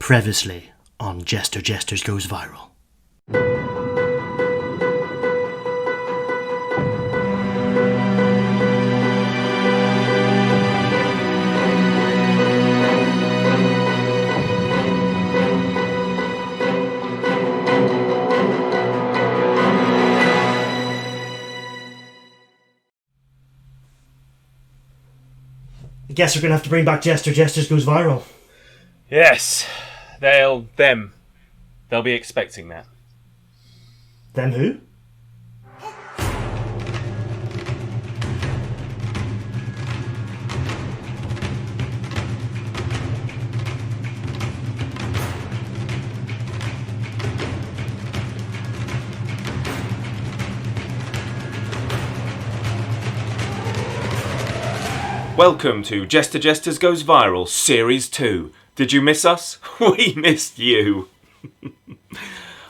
Previously on Jester Jesters Goes Viral. I guess we're going to have to bring back Jester Jesters Goes Viral. Yes, they'll be expecting that. Them who? Welcome to Jester Jesters Goes Viral, Series 2. Did you miss us? We missed you.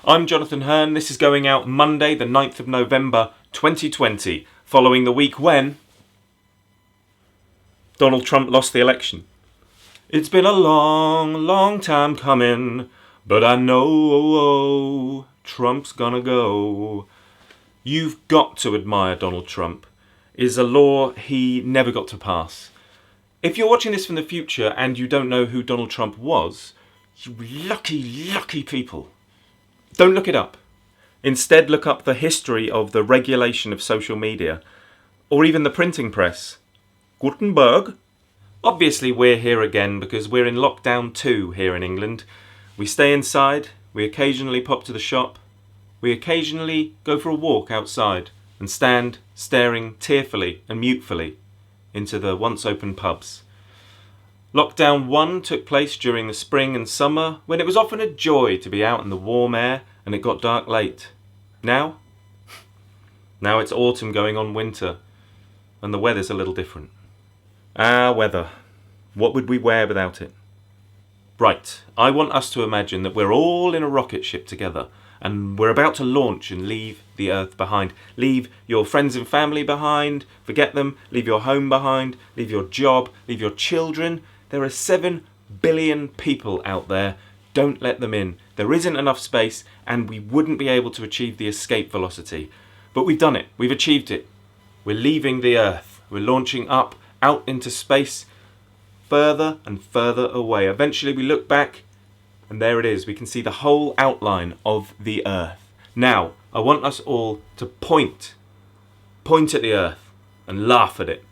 I'm Jonathan Hearn. This is going out Monday, the 9th of November, 2020, following the week when Donald Trump lost the election. It's been a long, long time coming, but I know Trump's gonna go. You've got to admire Donald Trump. Is a law he never got to pass. If you're watching this from the future and you don't know who Donald Trump was, you lucky, lucky people. Don't look it up. Instead, look up the history of the regulation of social media, or even the printing press. Gutenberg. Obviously, we're here again because we're in lockdown 2 here in England. We stay inside, we occasionally pop to the shop, we occasionally go for a walk outside and stand staring tearfully and mutefully into the once open pubs. Lockdown 1 took place during the spring and summer when it was often a joy to be out in the warm air and it got dark late. Now it's autumn going on winter and the weather's a little different. Weather. What would we wear without it? Right, I want us to imagine that we're all in a rocket ship together and we're about to launch and leave the Earth behind. Leave your friends and family behind, forget them, leave your home behind, leave your job, leave your children. There are 7 billion people out there. Don't let them in. There isn't enough space and we wouldn't be able to achieve the escape velocity. But we've done it. We've achieved it. We're leaving the Earth. We're launching up, out into space, further and further away. Eventually we look back and there it is. We can see the whole outline of the Earth. Now, I want us all to point at the Earth and laugh at it.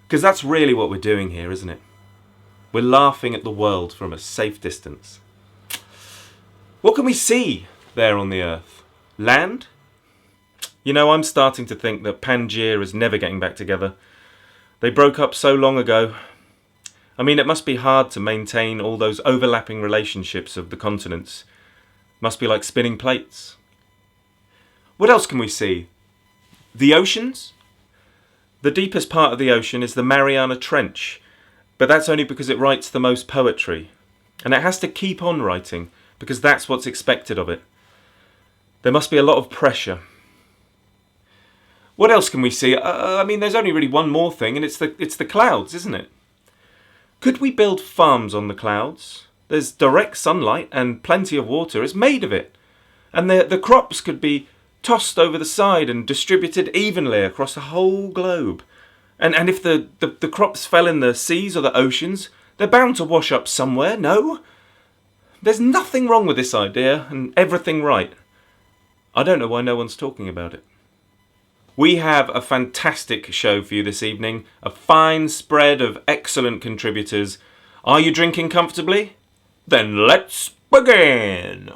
Because that's really what we're doing here, isn't it? We're laughing at the world from a safe distance. What can we see there on the Earth? Land? You know, I'm starting to think that Pangaea is never getting back together. They broke up so long ago. I mean, it must be hard to maintain all those overlapping relationships of the continents. Must be like spinning plates. What else can we see? The oceans? The deepest part of the ocean is the Mariana Trench, but that's only because it writes the most poetry. And it has to keep on writing, because that's what's expected of it. There must be a lot of pressure. What else can we see? I mean, there's only really one more thing, and it's the clouds, isn't it? Could we build farms on the clouds? There's direct sunlight and plenty of water. It's made of it. And the crops could be tossed over the side and distributed evenly across the whole globe. And if the crops fell in the seas or the oceans, they're bound to wash up somewhere, no? There's nothing wrong with this idea and everything right. I don't know why no one's talking about it. We have a fantastic show for you this evening, a fine spread of excellent contributors. Are you drinking comfortably? Then let's begin!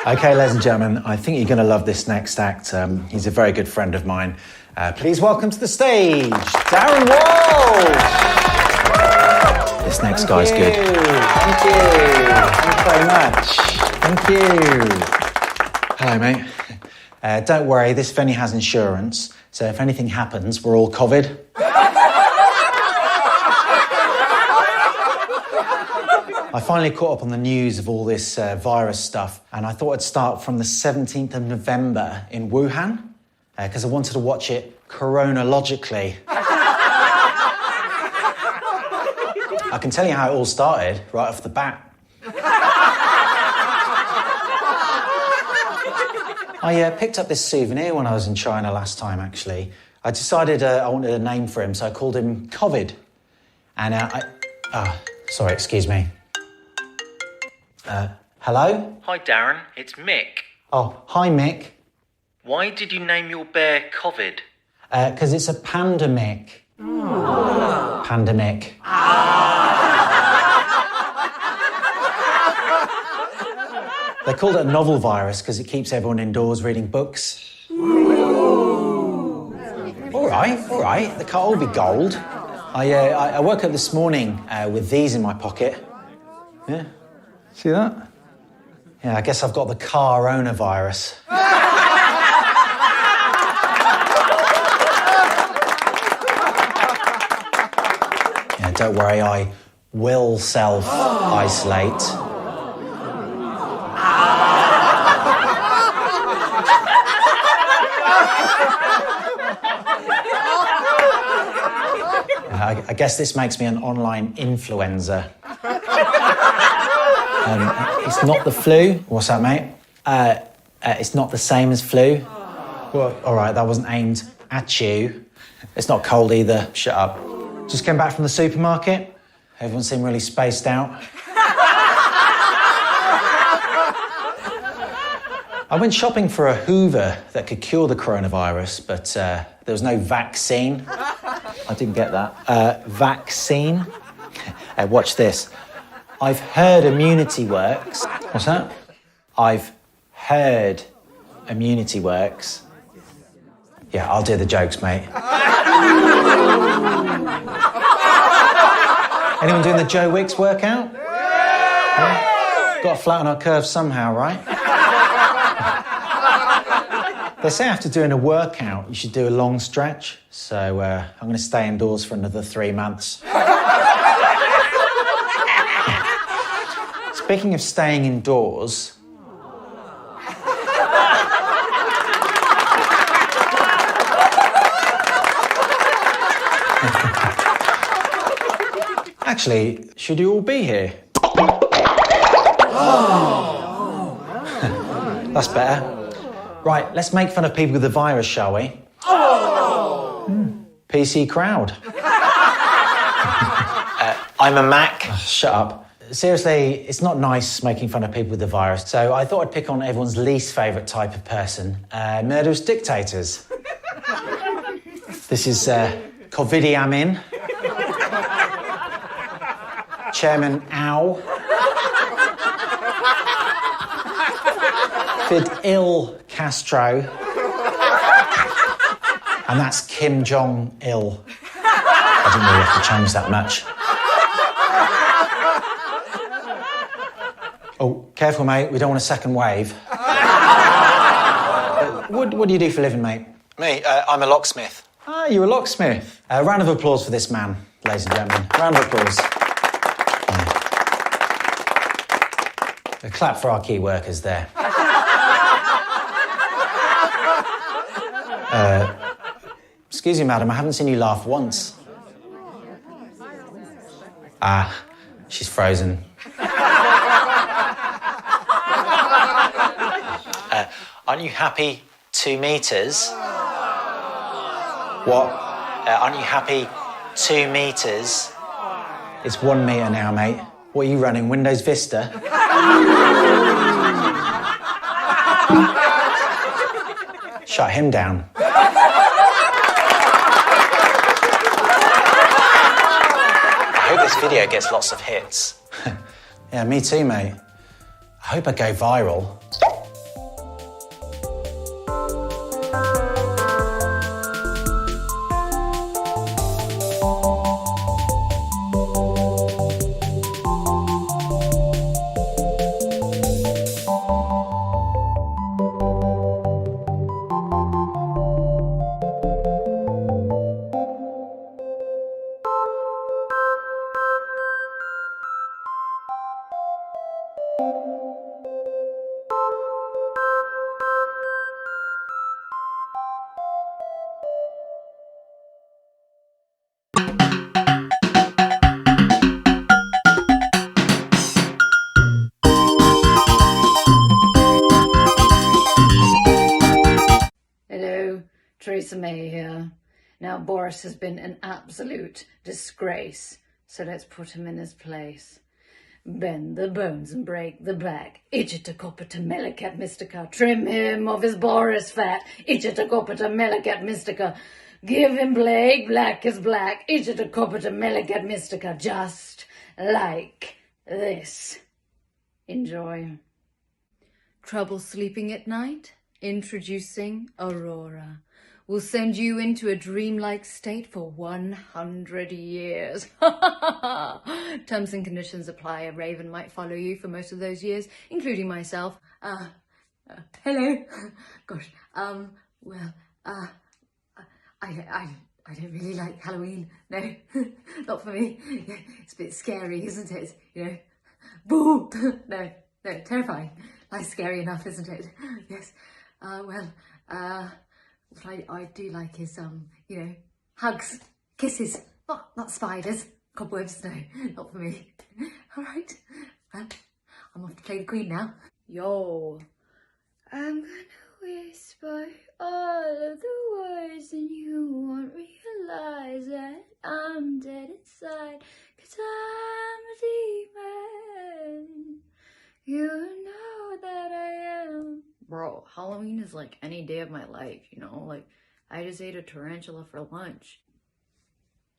Okay, ladies and gentlemen, I think you're going to love this next act. He's a very good friend of mine. Please welcome to the stage, Darren Walsh! This next guy's good. Thank you. Thank you very much. Thank you. Hello, mate. Don't worry, this venue has insurance, so if anything happens, we're all COVID. I finally caught up on the news of all this virus stuff, and I thought I'd start from the 17th of November in Wuhan, because I wanted to watch it chronologically. I can tell you how it all started right off the bat. I picked up this souvenir when I was in China last time, actually. I decided I wanted a name for him, so I called him COVID. And sorry, excuse me. Hello? Hi Darren, it's Mick. Oh, hi Mick. Why did you name your bear COVID? Because it's a pandemic. Pandemic. They called it a novel virus because it keeps everyone indoors reading books. All right, they can't all be gold. I woke up this morning with these in my pocket. Yeah, see that? Yeah, I guess I've got the car owner virus. Yeah, don't worry, I will self-isolate. I guess this makes me an online influencer. It's not the flu. What's that, mate? It's not the same as flu. Well, all right, that wasn't aimed at you. It's not cold either. Shut up. Just came back from the supermarket. Everyone seemed really spaced out. I went shopping for a Hoover that could cure the coronavirus, but there was no vaccine. I didn't get that. Vaccine? Watch this. I've heard immunity works. What's that? I've heard immunity works. Yeah, I'll do the jokes, mate. Anyone doing the Joe Wicks workout? Yeah? Got to flatten our curves somehow, right? They say after doing a workout, you should do a long stretch. So I'm going to stay indoors for another 3 months. Speaking of staying indoors... Actually, should you all be here? That's better. Right, let's make fun of people with the virus, shall we? PC crowd. I'm a Mac. Shut up. Seriously, it's not nice making fun of people with the virus, so I thought I'd pick on everyone's least favourite type of person, murderous dictators. This is Idi Amin, Chairman Ao, Fidel Castro, and that's Kim Jong-il. I didn't really have to change that much. Oh, careful, mate. We don't want a second wave. What do you do for a living, mate? Me? I'm a locksmith. Ah, you're a locksmith. A round of applause for this man, ladies and gentlemen. Round of applause. Yeah. A clap for our key workers there. Excuse me, madam, I haven't seen you laugh once. Ah, she's frozen. Aren't you happy 2 meters? What? Aren't you happy 2 meters? It's 1 meter now, mate. What are you running, Windows Vista? Shut him down. I hope this video gets lots of hits. Yeah, me too, mate. I hope I go viral. Hello, Theresa May here. Now, Boris has been an absolute disgrace, so let's put him in his place. Bend the bones and break the back. Ijita kopita melikat mystica. Trim him of his Boris fat. Ijita kopita melikat mystica. Give him plague, black as black. Ijita kopita melikat mystica. Just like this. Enjoy. Trouble sleeping at night? Introducing Aurora. Will send you into a dreamlike state for 100 years. Terms and conditions apply. A raven might follow you for most of those years, including myself. Hello. Gosh. Well, I don't really like Halloween. No, not for me. Yeah, it's a bit scary, isn't it? You know, boo. No, terrifying. Life's scary enough, isn't it? Yes. What I do like is, you know, hugs, kisses, not spiders, cobwebs, no, not for me. All right, well, I'm off to play the Queen now. Yo, I'm gonna whisper all of the words and you won't realize that I'm dead inside, 'cause I'm a demon. You know that I am. Bro, Halloween is like any day of my life, you know? Like, I just ate a tarantula for lunch.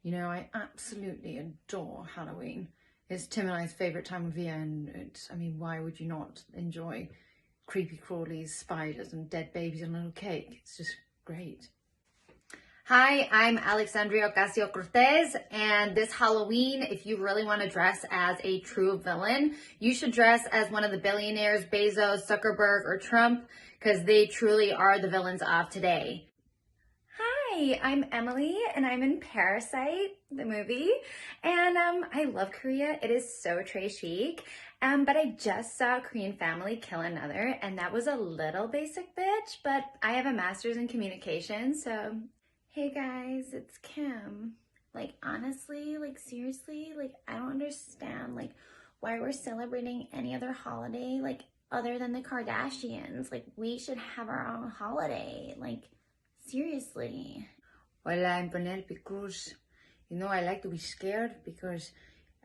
You know, I absolutely adore Halloween. It's Tim and I's favourite time of year, and it's, I mean, why would you not enjoy creepy crawlies, spiders, and dead babies on a little cake? It's just great. Hi, I'm Alexandria Ocasio-Cortez, and this Halloween, if you really want to dress as a true villain, you should dress as one of the billionaires, Bezos, Zuckerberg, or Trump, because they truly are the villains of today. Hi, I'm Emily, and I'm in Parasite, the movie, and I love Korea. It is so très chic, but I just saw a Korean family kill another, and that was a little basic bitch, but I have a master's in communication, so... Hey guys, it's Kim. Like, honestly, like, seriously, like, I don't understand, like, why we're celebrating any other holiday, like, other than the Kardashians. Like, we should have our own holiday. Like, seriously. Well, I'm Penelope Cruz. You know, I like to be scared because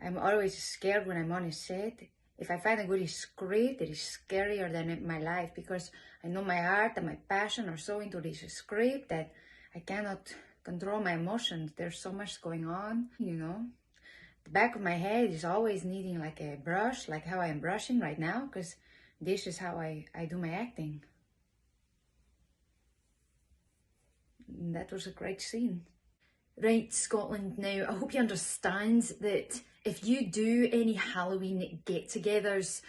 I'm always scared when I'm on a set. If I find a good script, it is scarier than my life because I know my heart and my passion are so into this script that I cannot control my emotions. There's so much going on, you know. The back of my head is always needing like a brush, like how I'm brushing right now, because this is how I do my acting. And that was a great scene. Right, Scotland, now, I hope you understand that if you do any Halloween get-togethers,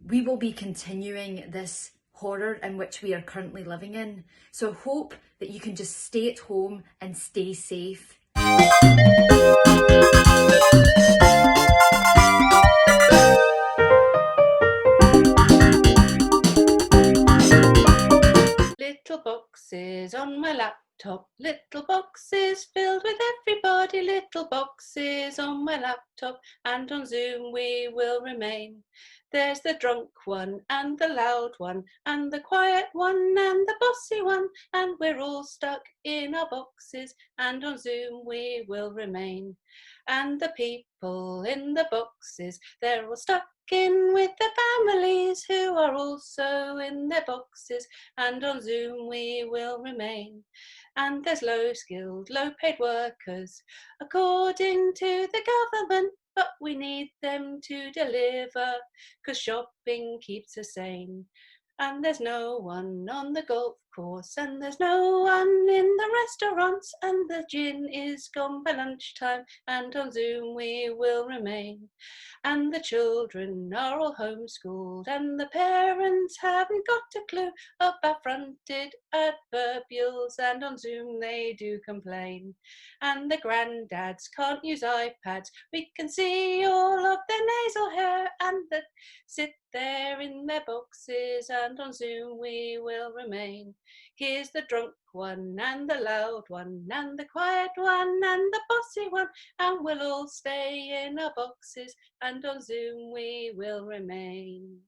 we will be continuing this horror in which we are currently living in. So I hope that you can just stay at home and stay safe. Little boxes on my laptop, little boxes filled with everybody, little boxes on my laptop, and on Zoom we will remain. There's the drunk one, and the loud one, and the quiet one, and the bossy one, and we're all stuck in our boxes, and on Zoom we will remain. And the people in the boxes, they're all stuck in with their families who are also in their boxes, and on Zoom we will remain. And there's low-skilled, low-paid workers, according to the government, but we need them to deliver, 'cause shopping keeps us sane. And there's no one on the golf course, and there's no one in the restaurants, and the gin is gone by lunchtime, and on Zoom we will remain. And the children are all homeschooled, and the parents haven't got a clue about fronted adverbials, and on Zoom they do complain. And the granddads can't use iPads, we can see all of their nasal hair, and that sit there in their boxes, and on Zoom we will remain. Here's the drunk one, and the loud one, and the quiet one, and the bossy one, and we'll all stay in our boxes, and on Zoom we will remain.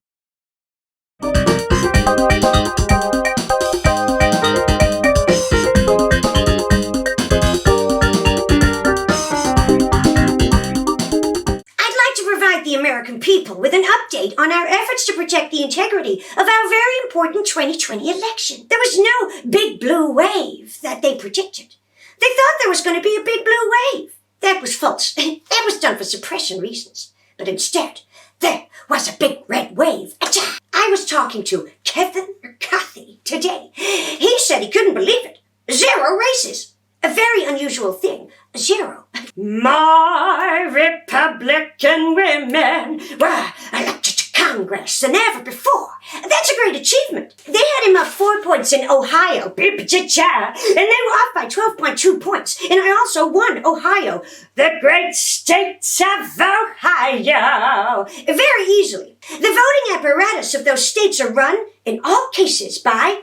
The American people with an update on our efforts to protect the integrity of our very important 2020 election. There was no big blue wave that they predicted. They thought there was going to be a big blue wave. That was false. That was done for suppression reasons. But instead, there was a big red wave. I was talking to Kevin McCarthy today. He said he couldn't believe it. 0 races. A very unusual thing. 0. My Republican women were elected to Congress than ever before. That's a great achievement. They had him up 4 points in Ohio, and they were off by 12.2 points. And I also won Ohio, the great states of Ohio, very easily. The voting apparatus of those states are run, in all cases, by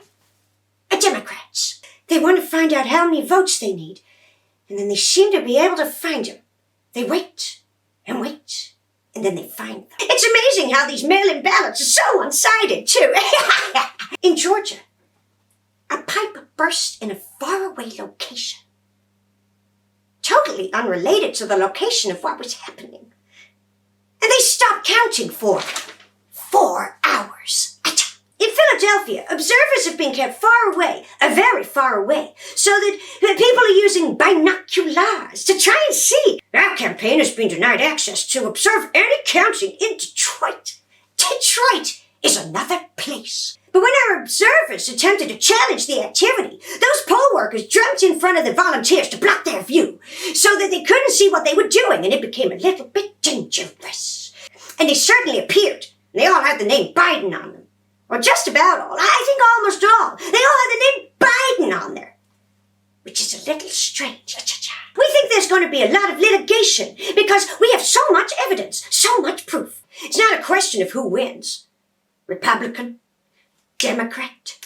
Democrats. They want to find out how many votes they need, and then they seem to be able to find them. They wait, and then they find them. It's amazing how these mail-in ballots are so one-sided, too. In Georgia, a pipe burst in a faraway location, totally unrelated to the location of what was happening. And they stopped counting for 4 hours. In Philadelphia, observers have been kept far away, very far away, so that people are using binoculars to try and see. Our campaign has been denied access to observe any counting in Detroit. Detroit is another place. But when our observers attempted to challenge the activity, those poll workers jumped in front of the volunteers to block their view, so that they couldn't see what they were doing, and it became a little bit dangerous. And they certainly appeared, and they all had the name Biden on them. Or just about all. I think almost all. They all have the name Biden on there. Which is a little strange. We think there's going to be a lot of litigation because we have so much evidence, so much proof. It's not a question of who wins. Republican, Democrat,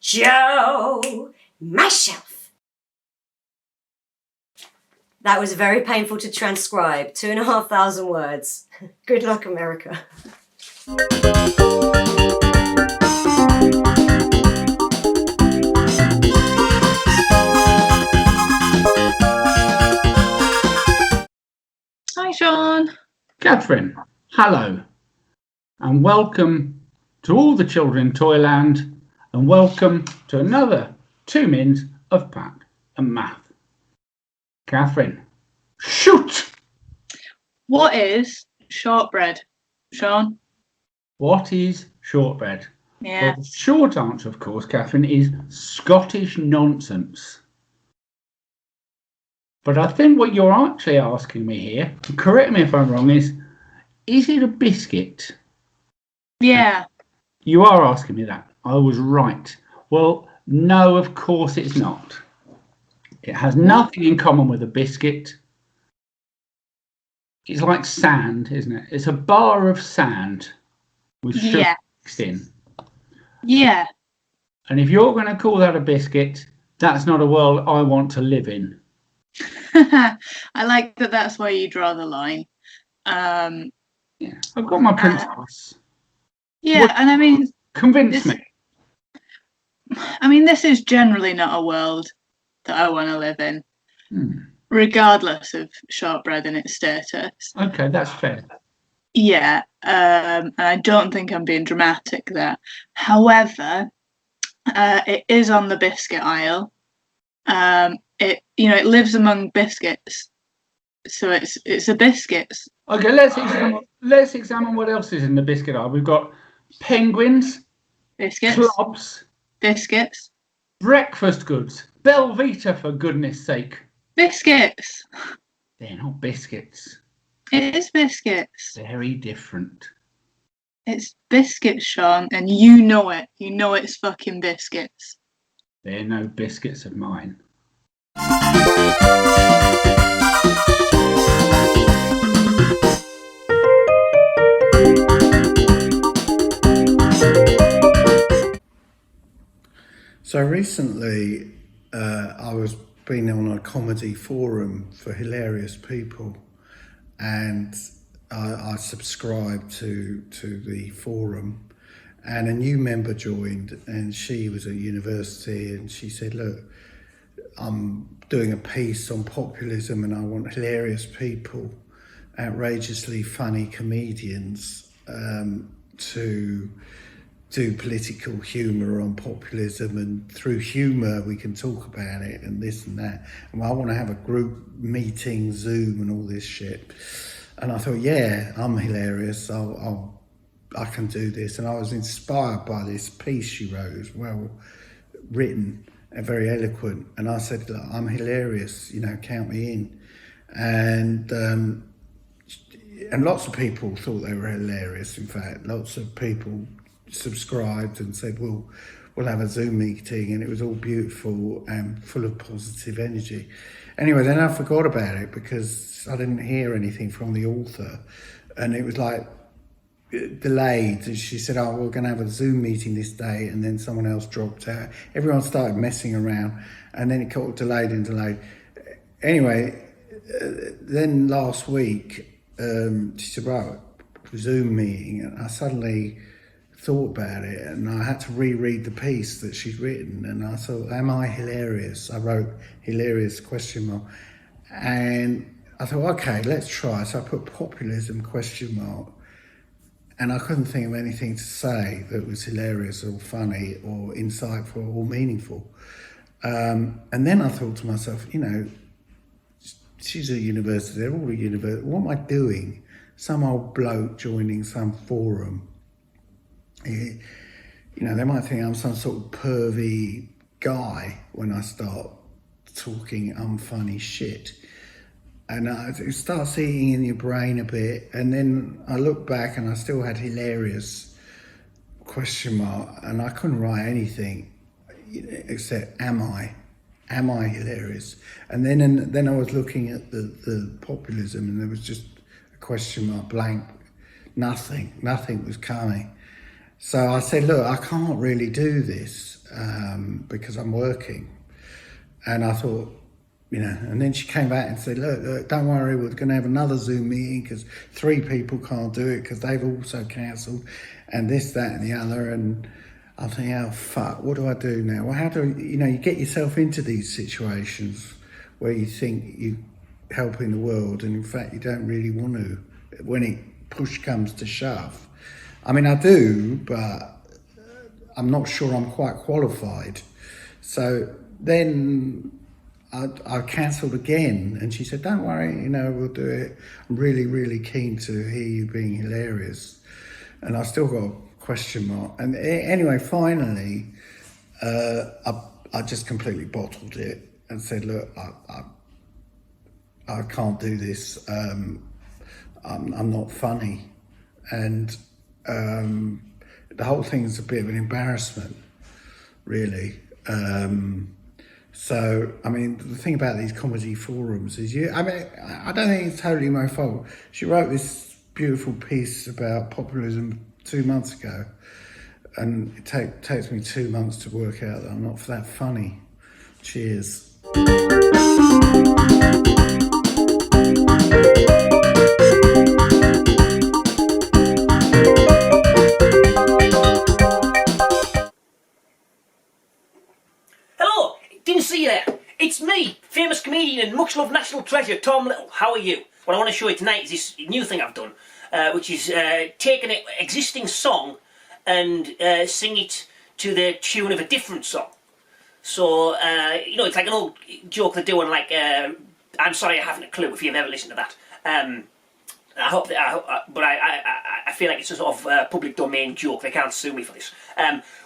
Joe, myself. That was very painful to transcribe. 2,500 words. Good luck, America. Hi, Sean. Catherine, hello, and welcome to all the children in Toyland, and welcome to another 2 minutes of Pat and Math. Catherine, shoot! What is shortbread, Sean? What is shortbread? Yeah. Well, the short answer, of course, Catherine, is Scottish nonsense. But I think what you're actually asking me here, correct me if I'm wrong, is it a biscuit? Yeah. You are asking me that. I was right. Well, no, of course it's not. It has nothing in common with a biscuit. It's like sand, isn't it? It's a bar of sand with sugar mixed in. Yeah. And if you're going to call that a biscuit, that's not a world I want to live in. I like that that's where you draw the line. Yeah, I've got my principles. And I mean... Convince me. I mean, this is generally not a world that I want to live in, regardless of shortbread and its status. Okay, that's fair. Yeah, and I don't think I'm being dramatic there. However, it is on the biscuit aisle. It lives among biscuits, so it's a biscuits. Okay, let's examine what else is in the biscuit aisle. We've got penguins, biscuits, clubs, biscuits, Breakfast goods. Belvita, for goodness sake. Biscuits. They're not biscuits. It is biscuits. Very different. It's biscuits, Sean, and you know it. You know it's fucking biscuits. They're no biscuits of mine. So recently, I was been on a comedy forum for hilarious people, and I subscribed to the forum, and a new member joined, and she was at university, and she said, "Look, I'm doing a piece on populism, and I want hilarious people, outrageously funny comedians, to do political humour on populism, and through humour we can talk about it and this and that. And I want to have a group meeting, Zoom and all this shit." And I thought, yeah, I'm hilarious. I can do this. And I was inspired by this piece she wrote. It was well written and very eloquent. And I said, "Look, I'm hilarious, you know, count me in." And lots of people thought they were hilarious. In fact, lots of people subscribed and said, "We'll have a Zoom meeting," and it was all beautiful and full of positive energy. Anyway, then I forgot about it because I didn't hear anything from the author, and it was like delayed. And she said, "Oh, we're going to have a Zoom meeting this day," and then someone else dropped out. Everyone started messing around, and then it got delayed and delayed. Anyway, then last week, she said, "Right, Zoom meeting," and I suddenly thought about it, and I had to reread the piece that she'd written, and I thought, am I hilarious? I wrote hilarious ? And I thought, okay, let's try. So I put populism ? And I couldn't think of anything to say that was hilarious or funny or insightful or meaningful. And then I thought to myself, you know, she's at university, they're all at university, what am I doing? Some old bloke joining some forum. You know, they might think I'm some sort of pervy guy when I start talking unfunny shit. And it starts eating in your brain a bit. And then I look back and I still had hilarious ? And I couldn't write anything except, am I hilarious? And then I was looking at the populism, and there was just a ? Blank, nothing was coming. So I said, look, I can't really do this because I'm working. And I thought, you know, and then she came back and said, look, don't worry, we're going to have another Zoom meeting because 3 people can't do it because they've also cancelled, and this, that and the other. And I think, oh, fuck, what do I do now? Well, how do, you know, you get yourself into these situations where you think you're helping the world, and in fact you don't really want to when push comes to shove. I mean, I do, but I'm not sure I'm quite qualified. So then I cancelled again, and she said, don't worry, you know, we'll do it. I'm really, really keen to hear you being hilarious. And I still got a ? And anyway, finally, I just completely bottled it and said, look, I can't do this. I'm not funny. And the whole thing is a bit of an embarrassment, really. So, I mean, the thing about these comedy forums is I don't think it's totally my fault. She wrote this beautiful piece about populism 2 months ago, and it takes me 2 months to work out that I'm not that funny. Cheers. Hello, didn't see you there. It's me, famous comedian and much loved national treasure, Tom Little. How are you? What I want to show you tonight is this new thing I've done, which is taking an existing song and sing it to the tune of a different song. So, you know, it's like an old joke they're doing, like, I'm sorry I haven't a clue, if you've ever listened to that. but I feel like it's a sort of public domain joke. They can't sue me for this.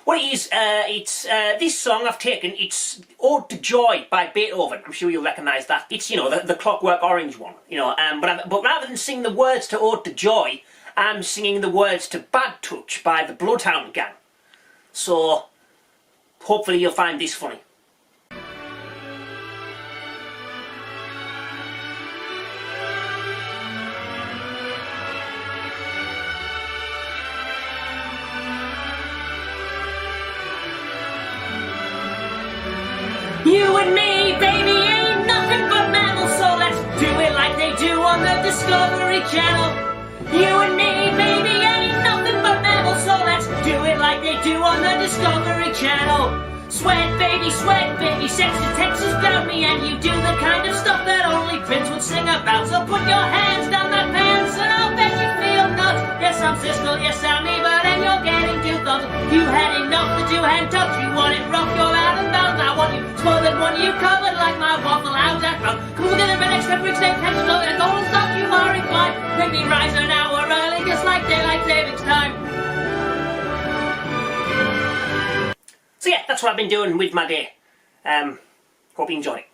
What it is, it's this song I've taken. It's "Ode to Joy" by Beethoven. I'm sure you'll recognise that. It's, you know, the Clockwork Orange one. You know, but rather than sing the words to "Ode to Joy," I'm singing the words to "Bad Touch" by the Bloodhound Gang. So hopefully you'll find this funny. You and me, baby, ain't nothing but mammals, so let's do it like they do on the Discovery Channel. You and me, baby, ain't nothing but mammals, so let's do it like they do on the Discovery Channel. Sweat, baby, sexy Texas about me, and you do the kind of stuff that only Prince would sing about. So put your hands down my pants, and I'll bet you feel nuts. Yes, I'm Siskel, yes, I'm Ebert, and you're getting two thumbs. You had enough to two-hand touch, you want it rough, you're out of bounds. I want you smothered, want you covered like my waffle house at home. Come together and extra bricks, they catch us over, and don't stop, you are inclined. Make me rise an hour early, just like daylight savings time. So yeah, that's what I've been doing with my day. Hope you enjoy it.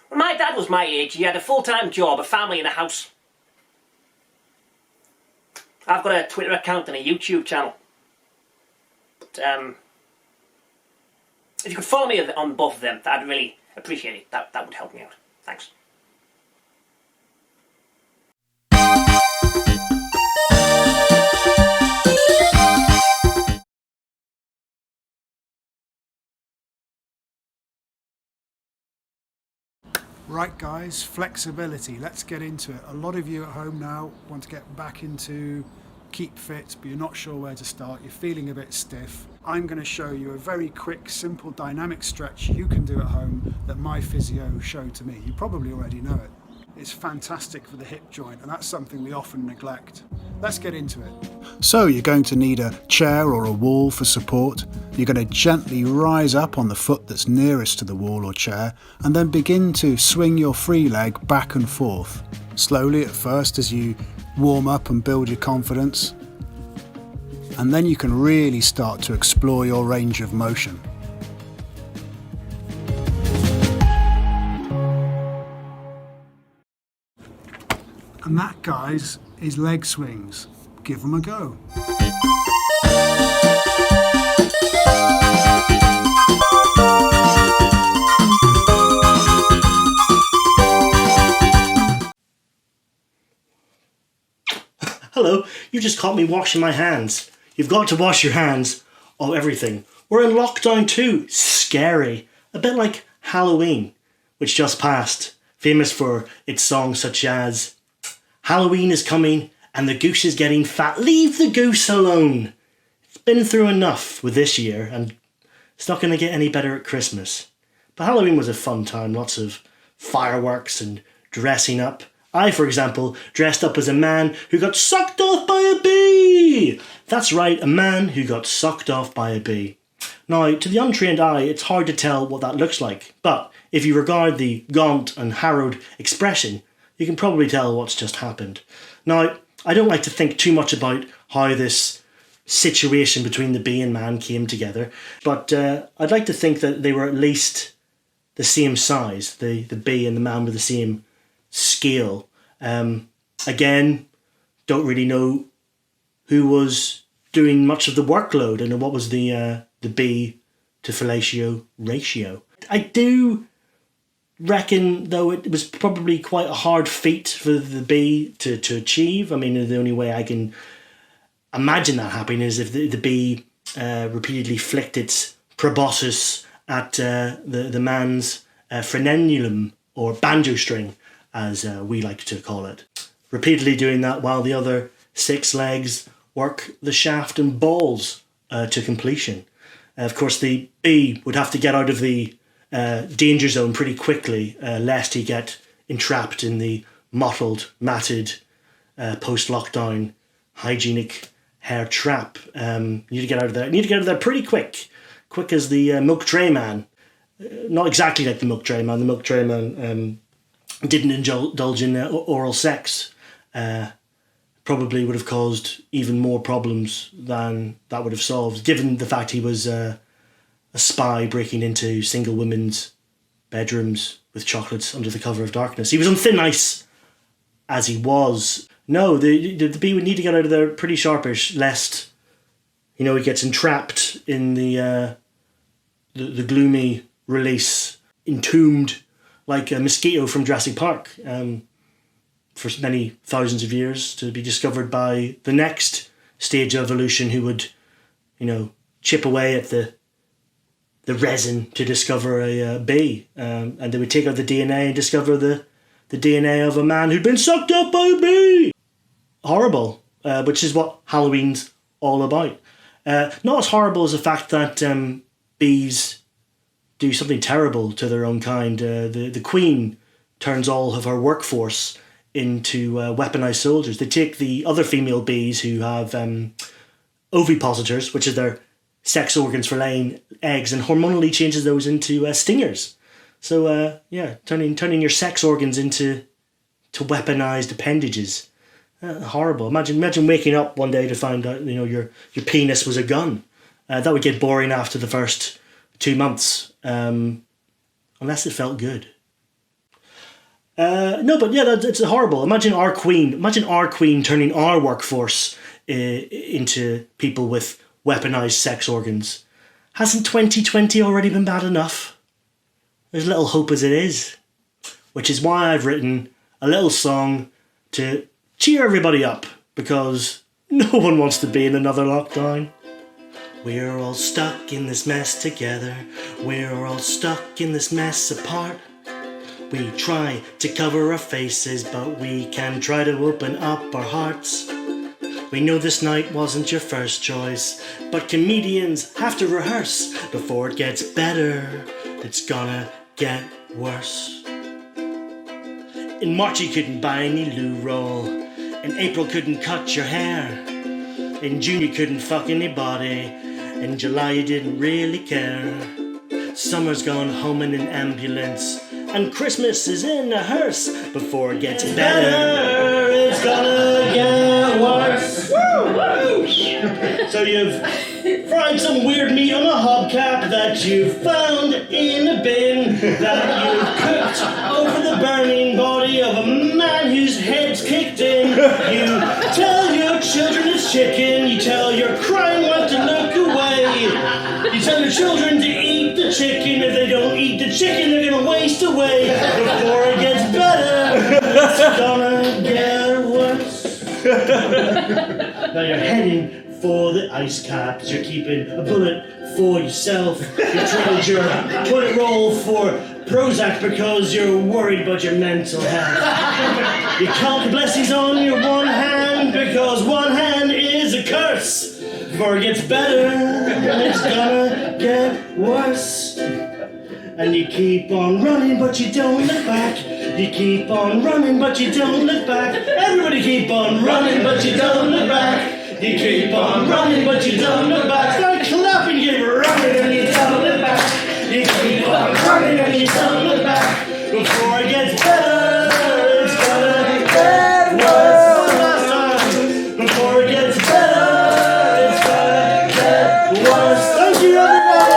When my dad was my age, he had a full-time job, a family and a house. I've got a Twitter account and a YouTube channel. But, if you could follow me on both of them, I'd really appreciate it. That would help me out. Thanks. Right guys, flexibility, let's get into it. A lot of you at home now want to get back into keep fit, but you're not sure where to start, you're feeling a bit stiff. I'm going to show you a very quick, simple, dynamic stretch you can do at home that my physio showed to me. You probably already know it. It's fantastic for the hip joint, and that's something we often neglect. Let's get into it. So you're going to need a chair or a wall for support. You're going to gently rise up on the foot that's nearest to the wall or chair, and then begin to swing your free leg back and forth. Slowly at first as you warm up and build your confidence. And then you can really start to explore your range of motion. And that, guys, is leg swings. Give them a go. Hello, you just caught me washing my hands. You've got to wash your hands of everything. We're in lockdown too. Scary. A bit like Halloween, which just passed. Famous for its songs such as "Halloween is coming and the goose is getting fat. Leave the goose alone." It's been through enough with this year, and it's not going to get any better at Christmas. But Halloween was a fun time. Lots of fireworks and dressing up. I, for example, dressed up as a man who got sucked off by a bee. That's right, a man who got sucked off by a bee. Now, to the untrained eye, it's hard to tell what that looks like. But if you regard the gaunt and harrowed expression, you can probably tell what's just happened. Now, I don't like to think too much about how this situation between the bee and man came together, but I'd like to think that they were at least the same size. The bee and the man were the same scale. Again, don't really know who was doing much of the workload and what was the bee to fellatio ratio. I do reckon, though, it was probably quite a hard feat for the bee to achieve. I mean, the only way I can imagine that happening is if the bee repeatedly flicked its proboscis at the man's frenulum, or banjo string, as we like to call it. Repeatedly doing that while the other 6 legs work the shaft and balls to completion. Of course, the bee would have to get out of the danger zone pretty quickly, lest he get entrapped in the mottled, matted, post-lockdown hygienic hair trap. You need to get out of there. You need to get out of there pretty quick as the milk tray man. Not exactly like the milk tray man. The milk tray man didn't indulge in oral sex, probably would have caused even more problems than that would have solved, given the fact he was a spy breaking into single women's bedrooms with chocolates under the cover of darkness. He was on thin ice as he was. No, the bee would need to get out of there pretty sharpish, lest, he gets entrapped in the gloomy release, entombed like a mosquito from Jurassic Park, for many thousands of years, to be discovered by the next stage of evolution, who would, chip away at the resin to discover a bee, and they would take out the DNA and discover the DNA of a man who'd been sucked up by a bee. Horrible, which is what Halloween's all about. Not as horrible as the fact that bees do something terrible to their own kind. The Queen turns all of her workforce into weaponized soldiers. They take the other female bees who have ovipositors, which is their sex organs for laying eggs, and hormonally changes those into stingers. So turning your sex organs into weaponized appendages. Horrible. Imagine waking up one day to find out your penis was a gun. That would get boring after the first 2 months, unless it felt good. It's horrible. Imagine our queen turning our workforce into people with weaponized sex organs. Hasn't 2020 already been bad enough? There's little hope as it is, which is why I've written a little song to cheer everybody up, because no one wants to be in another lockdown. We're all stuck in this mess together. We're all stuck in this mess apart. We try to cover our faces, but we can try to open up our hearts. We know this night wasn't your first choice, but comedians have to rehearse before it gets better. It's gonna get worse. In March you couldn't buy any loo roll. In April couldn't cut your hair. In June you couldn't fuck anybody. In July you didn't really care. Summer's gone home in an ambulance, and Christmas is in a hearse before it gets better. It's gonna get worse. So you've fried some weird meat on a hubcap that you found in a bin, that you've cooked over the burning body of a man whose head's kicked in. You tell your children it's chicken. You tell your crying wife to look away. You tell your children to eat the chicken. If they don't eat the chicken, they're gonna waste away. Before it gets better, it's gonna get worse. Now you're heading for the ice caps. You're keeping a bullet for yourself. You traded your toilet roll for Prozac because you're worried about your mental health. You count the blessings on your one hand because one hand is a curse. Before it gets better, it's gonna get worse. And you keep on running, but you don't look back. You keep on running, but you don't look back. Everybody keep on running, but you don't look back. You keep on running, but you don't look back. Start clapping, you keep running, and you don't look back. You keep on running, and you don't look back. Before it gets better, it's gonna get worse. One last time. Before it gets better, it's gonna get worse. Thank you, everybody.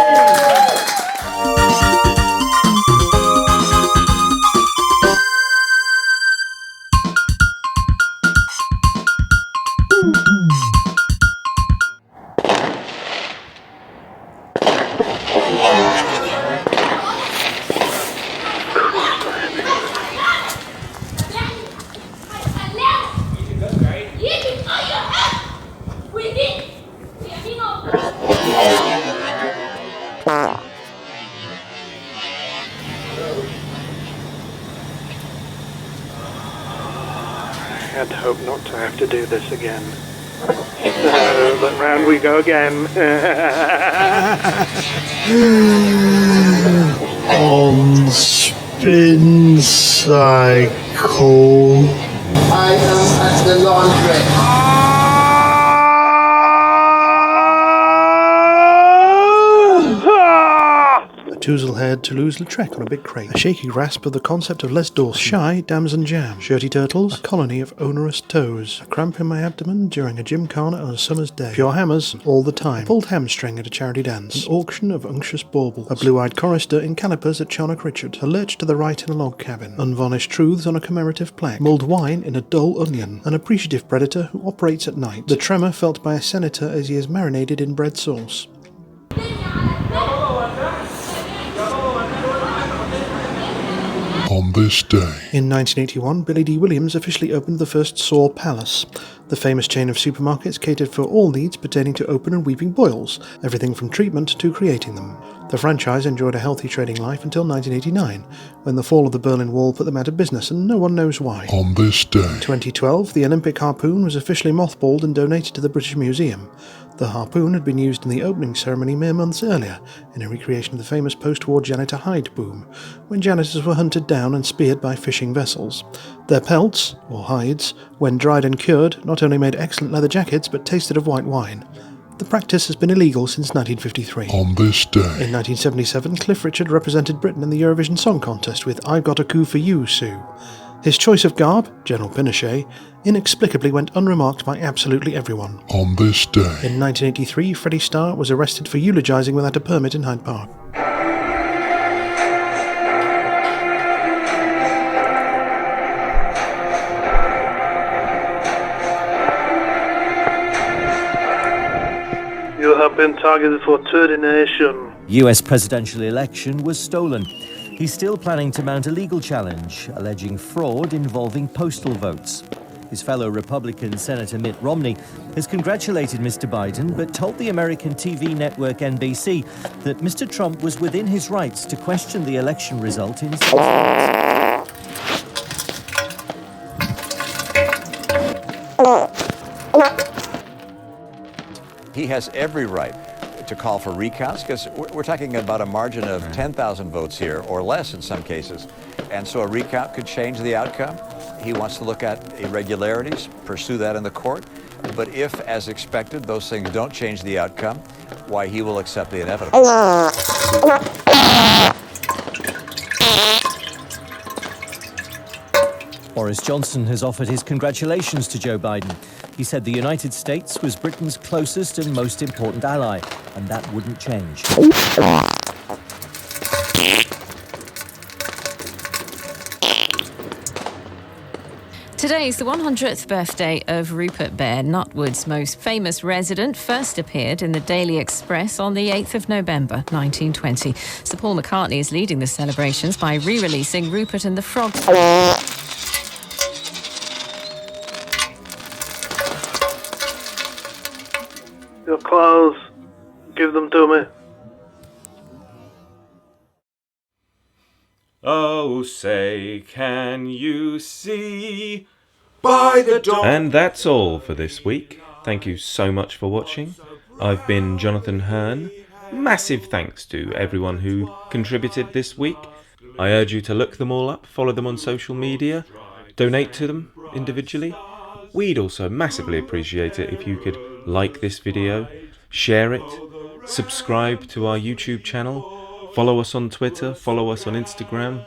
I'd hope not to have to do this again. But round we go again. On spin cycle. I am at the laundry. Touzlehead, Toulouse-Lautrec on a big crate. A shaky grasp of the concept of Les Dawson. Shy, Dams and Jam. Shirty Turtles, a colony of onerous toes. A cramp in my abdomen during a gymkhana on a summer's day. Pure hammers, all the time. A pulled hamstring at a charity dance. An auction of unctuous baubles. A blue-eyed chorister in calipers at Charnock Richard. A lurch to the right in a log cabin. Unvarnished truths on a commemorative plaque. Mulled wine in a dull onion. An appreciative predator who operates at night. The tremor felt by a senator as he is marinated in bread sauce. On this day. In 1981, Billy D. Williams officially opened the first Saw Palace. The famous chain of supermarkets catered for all needs pertaining to open and weeping boils, everything from treatment to creating them. The franchise enjoyed a healthy trading life until 1989, when the fall of the Berlin Wall put them out of business, and no one knows why. On this day. In 2012, the Olympic harpoon was officially mothballed and donated to the British Museum. The harpoon had been used in the opening ceremony mere months earlier, in a recreation of the famous post-war janitor hide boom, when janitors were hunted down and speared by fishing vessels. Their pelts, or hides, when dried and cured, not only made excellent leather jackets, but tasted of white wine. The practice has been illegal since 1953. On this day. In 1977, Cliff Richard represented Britain in the Eurovision Song Contest with I've Got a Coup for You, Sue. His choice of garb, General Pinochet, inexplicably went unremarked by absolutely everyone. On this day. In 1983, Freddie Starr was arrested for eulogising without a permit in Hyde Park. You have been targeted for termination. US presidential election was stolen. He's still planning to mount a legal challenge, alleging fraud involving postal votes. His fellow Republican Senator Mitt Romney has congratulated Mr. Biden, but told the American TV network NBC that Mr. Trump was within his rights to question the election result in He has every right to call for recounts, because we're talking about a margin of 10,000 votes here, or less in some cases. And so a recount could change the outcome. He wants to look at irregularities, pursue that in the court. But if, as expected, those things don't change the outcome, why, he will accept the inevitable. Boris Johnson has offered his congratulations to Joe Biden. He said the United States was Britain's closest and most important ally, and that wouldn't change. Today's the 100th birthday of Rupert Bear, Nutwood's most famous resident. First appeared in the Daily Express on the 8th of November 1920. Sir Paul McCartney is leading the celebrations by re-releasing Rupert and the Frog. Your clothes, give them to me. Oh, say, can you see by the dawn? And that's all for this week. Thank you so much for watching. I've been Jonathan Hearn. Massive thanks to everyone who contributed this week. I urge you to look them all up, follow them on social media, donate to them individually. We'd also massively appreciate it if you could like this video, share it, subscribe to our YouTube channel, follow us on Twitter, follow us on Instagram,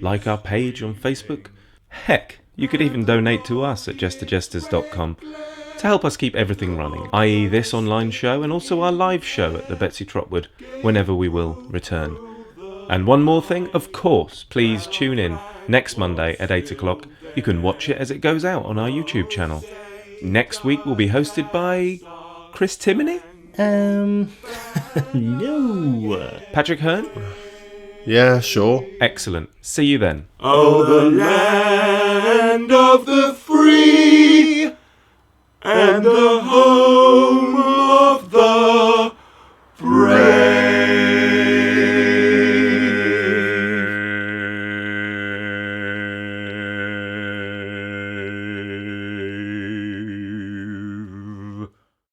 like our page on Facebook. Heck, you could even donate to us at jesterjesters.com to help us keep everything running, i.e. this online show and also our live show at the Betsy Trotwood whenever we will return. And one more thing, of course, please tune in next Monday at 8 o'clock. You can watch it as it goes out on our YouTube channel. Next week will be hosted by Chris Timoney? No. Patrick Hearn? Yeah, sure. Excellent. See you then. Oh, the land of the free and the home